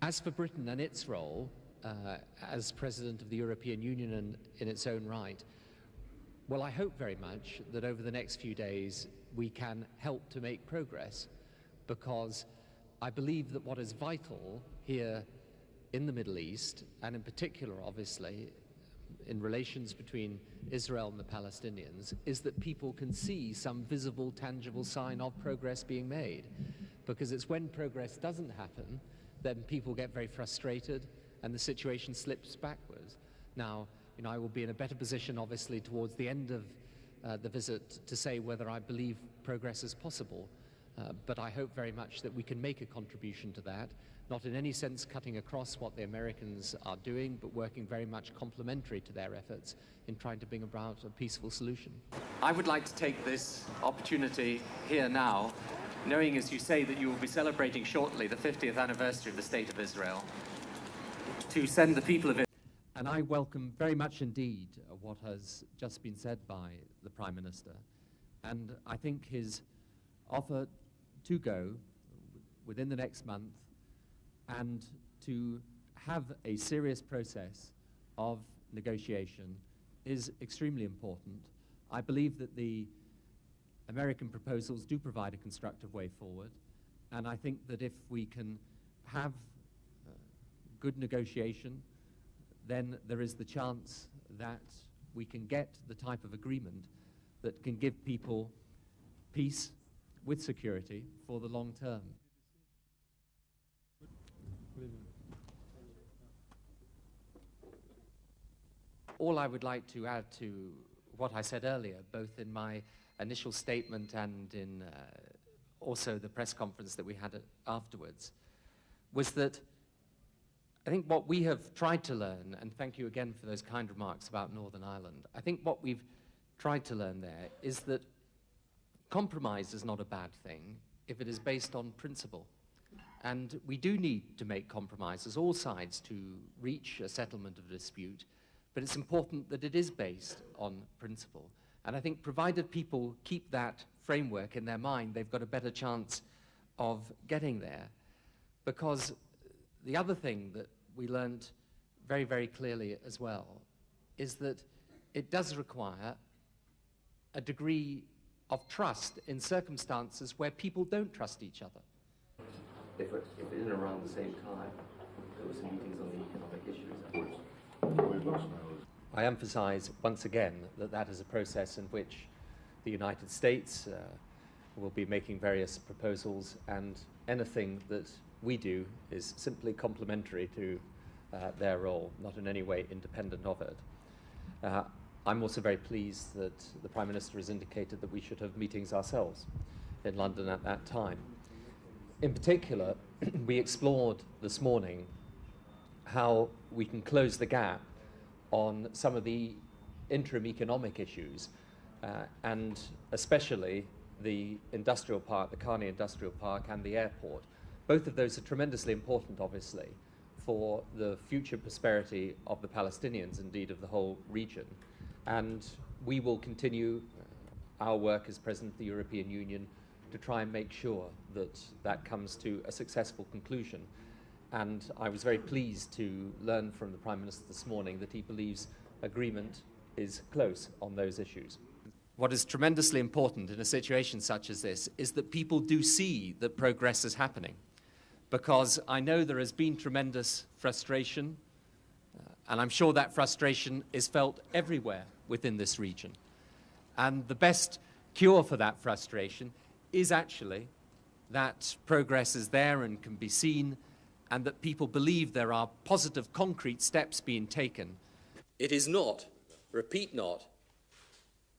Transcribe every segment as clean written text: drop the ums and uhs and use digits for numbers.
As for Britain and its role as President of the European Union and in its own right, well, I hope very much that over the next few days we can help to make progress, because I believe that what is vital here in the Middle East, and in particular, obviously, in relations between Israel and the Palestinians, is that people can see some visible, tangible sign of progress being made. Because it's when progress doesn't happen, then people get very frustrated and the situation slips backwards. Now, I will be in a better position, obviously, towards the end of the visit to say whether I believe progress is possible. But I hope very much that we can make a contribution to that, not in any sense cutting across what the Americans are doing, but working very much complementary to their efforts in trying to bring about a peaceful solution. I would like to take this opportunity here now, knowing, as you say, that you will be celebrating shortly the 50th anniversary of the State of Israel, to send the people of Israel. And I welcome very much indeed what has just been said by the Prime Minister. And I think his offer to go within the next month and to have a serious process of negotiation is extremely important. I believe that the American proposals do provide a constructive way forward, and I think that if we can have good negotiation, then there is the chance that we can get the type of agreement that can give people peace with security for the long term. All I would like to add to what I said earlier, both in my initial statement and in also the press conference that we had afterwards, was that I think what we have tried to learn, and thank you again for those kind remarks about Northern Ireland, I think what we've tried to learn there is that compromise is not a bad thing if it is based on principle. And we do need to make compromises, all sides, to reach a settlement of a dispute, but it's important that it is based on principle. And I think provided people keep that framework in their mind, they've got a better chance of getting there. Because the other thing that we learned very, very clearly as well is that it does require a degree of trust in circumstances where people don't trust each other. If in and around the same time there were some meetings on the economic issues, I emphasize once again that that is a process in which the United States will be making various proposals, and anything that we do is simply complementary to their role, not in any way independent of it. I'm also very pleased that the Prime Minister has indicated that we should have meetings ourselves in London at that time. In particular, we explored this morning how we can close the gap on some of the interim economic issues, and especially the industrial park, the Kasniјe industrial park, and the airport. Both of those are tremendously important, obviously, for the future prosperity of the Palestinians, indeed of the whole region. And we will continue our work as President of the European Union to try and make sure that that comes to a successful conclusion. And I was very pleased to learn from the Prime Minister this morning that he believes agreement is close on those issues. What is tremendously important in a situation such as this is that people do see that progress is happening, because I know there has been tremendous frustration, and I'm sure that frustration is felt everywhere within this region. And the best cure for that frustration is actually that progress is there and can be seen, and that people believe there are positive, concrete steps being taken. It is not, repeat not,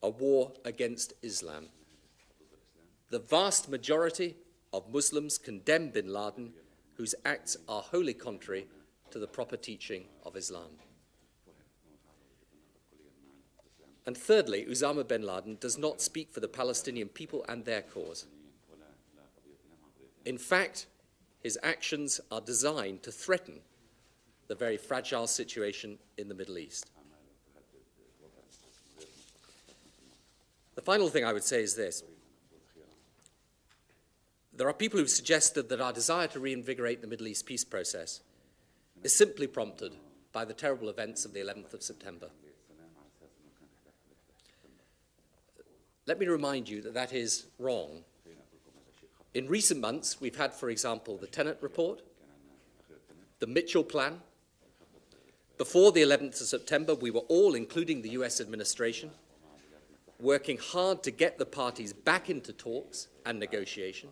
a war against Islam. The vast majority of Muslims condemn bin Laden, whose acts are wholly contrary to the proper teaching of Islam. And thirdly, Osama bin Laden does not speak for the Palestinian people and their cause. In fact, his actions are designed to threaten the very fragile situation in the Middle East. The final thing I would say is this. There are people who've suggested that our desire to reinvigorate the Middle East peace process is simply prompted by the terrible events of the 11th of September. Let me remind you that that is wrong. In recent months, we've had, for example, the Tenet report, the Mitchell Plan. Before the 11th of September, we were all, including the US administration, working hard to get the parties back into talks and negotiation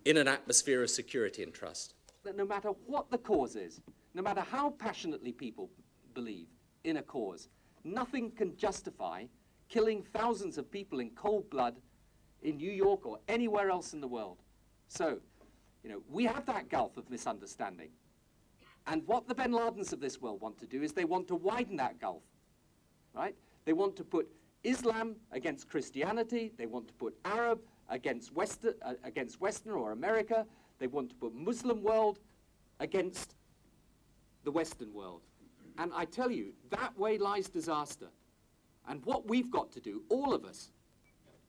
in an atmosphere of security and trust. That no matter what the cause is, no matter how passionately people believe in a cause, nothing can justify killing thousands of people in cold blood in New York or anywhere else in the world. So, we have that gulf of misunderstanding. And what the bin Ladens of this world want to do is they want to widen that gulf, right? They want to put Islam against Christianity. They want to put Arab against Western or America. They want to put Muslim world against the Western world. And I tell you, that way lies disaster. And what we've got to do, all of us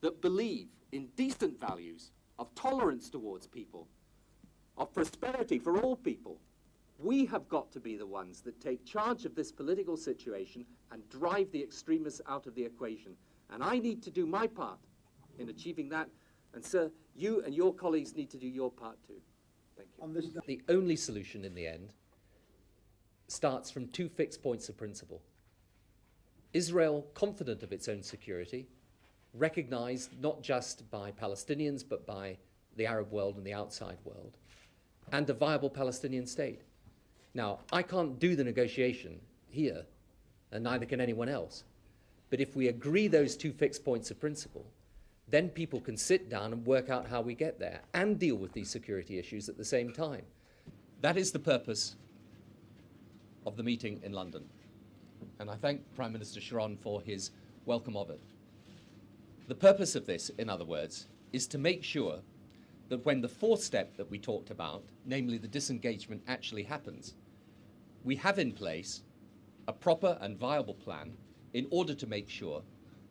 that believe in decent values of tolerance towards people, of prosperity for all people, we have got to be the ones that take charge of this political situation and drive the extremists out of the equation. And I need to do my part in achieving that. And sir, you and your colleagues need to do your part too. Thank you. The only solution in the end starts from two fixed points of principle. Israel, confident of its own security, recognized not just by Palestinians but by the Arab world and the outside world, and a viable Palestinian state. Now, I can't do the negotiation here, and neither can anyone else. But if we agree those two fixed points of principle, then people can sit down and work out how we get there and deal with these security issues at the same time. That is the purpose of the meeting in London. And I thank Prime Minister Sharon for his welcome of it. The purpose of this, in other words, is to make sure that when the fourth step that we talked about, namely the disengagement, actually happens, we have in place a proper and viable plan in order to make sure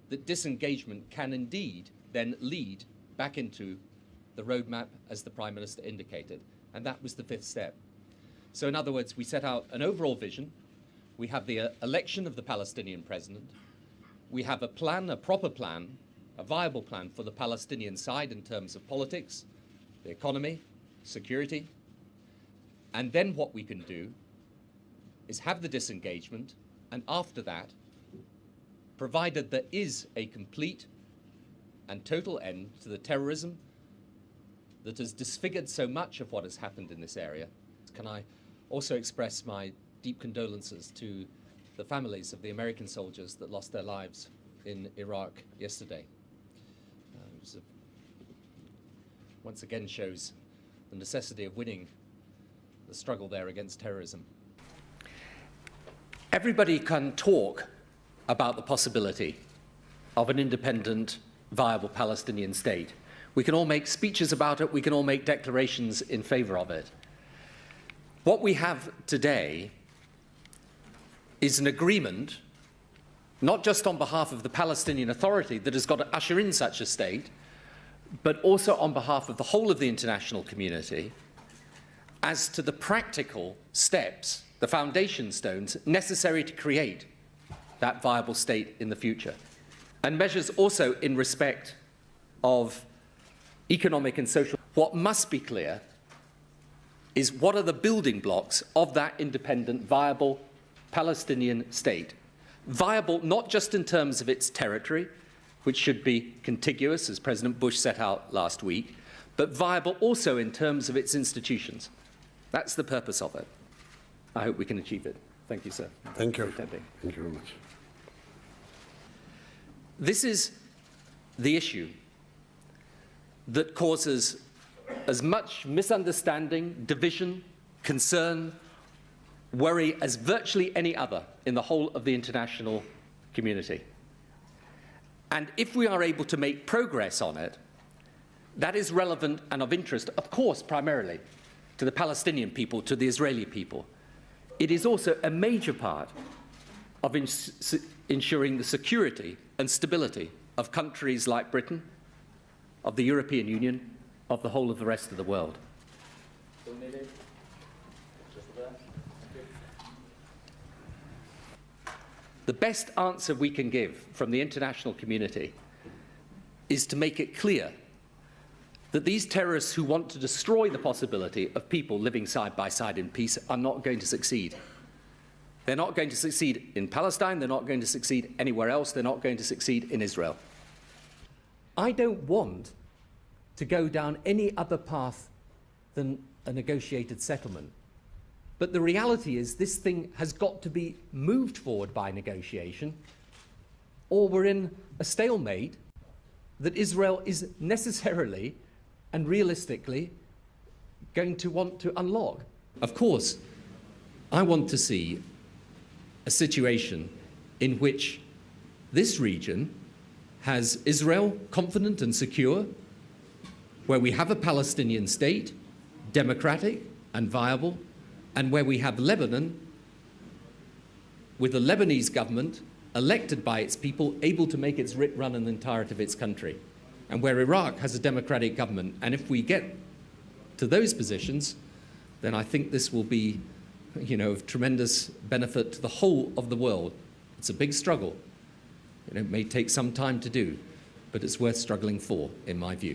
that disengagement can indeed then lead back into the roadmap as the Prime Minister indicated. And that was the fifth step. So in other words, we set out an overall vision. We have the election of the Palestinian president. We have a plan, a proper plan, a viable plan for the Palestinian side in terms of politics, the economy, security. And then what we can do is have the disengagement, and after that, provided there is a complete and total end to the terrorism that has disfigured so much of what has happened in this area, can I also express my deep condolences to the families of the American soldiers that lost their lives in Iraq yesterday. Once again shows the necessity of winning the struggle there against terrorism. Everybody can talk about the possibility of an independent, viable Palestinian state. We can all make speeches about it, we can all make declarations in favor of it. What we have today is an agreement, not just on behalf of the Palestinian Authority that has got to usher in such a state, but also on behalf of the whole of the international community, as to the practical steps, the foundation stones necessary to create that viable state in the future. And measures also in respect of economic and social. What must be clear is what are the building blocks of that independent, viable Palestinian state. Viable not just in terms of its territory, which should be contiguous, as President Bush set out last week, but viable also in terms of its institutions. That's the purpose of it. I hope we can achieve it. Thank you, sir. Thank you. Thank you very much. This is the issue that causes as much misunderstanding, division, concern, worry as virtually any other in the whole of the international community. And if we are able to make progress on it, that is relevant and of interest, of course, primarily to the Palestinian people, to the Israeli people. It is also a major part of ensuring the security and stability of countries like Britain, of the European Union, of the whole of the rest of the world. The best answer we can give from the international community is to make it clear that these terrorists who want to destroy the possibility of people living side by side in peace are not going to succeed. They're not going to succeed in Palestine, they're not going to succeed anywhere else, they're not going to succeed in Israel. I don't want to go down any other path than a negotiated settlement. But the reality is this thing has got to be moved forward by negotiation, or we're in a stalemate that Israel is necessarily and realistically going to want to unlock. Of course, I want to see a situation in which this region has Israel confident and secure, where we have a Palestinian state, democratic and viable, and where we have Lebanon with the Lebanese government elected by its people, able to make its writ run in the entirety of its country, and where Iraq has a democratic government. And if we get to those positions, then I think this will be, of tremendous benefit to the whole of the world. It's a big struggle. It may take some time to do, but it's worth struggling for, in my view.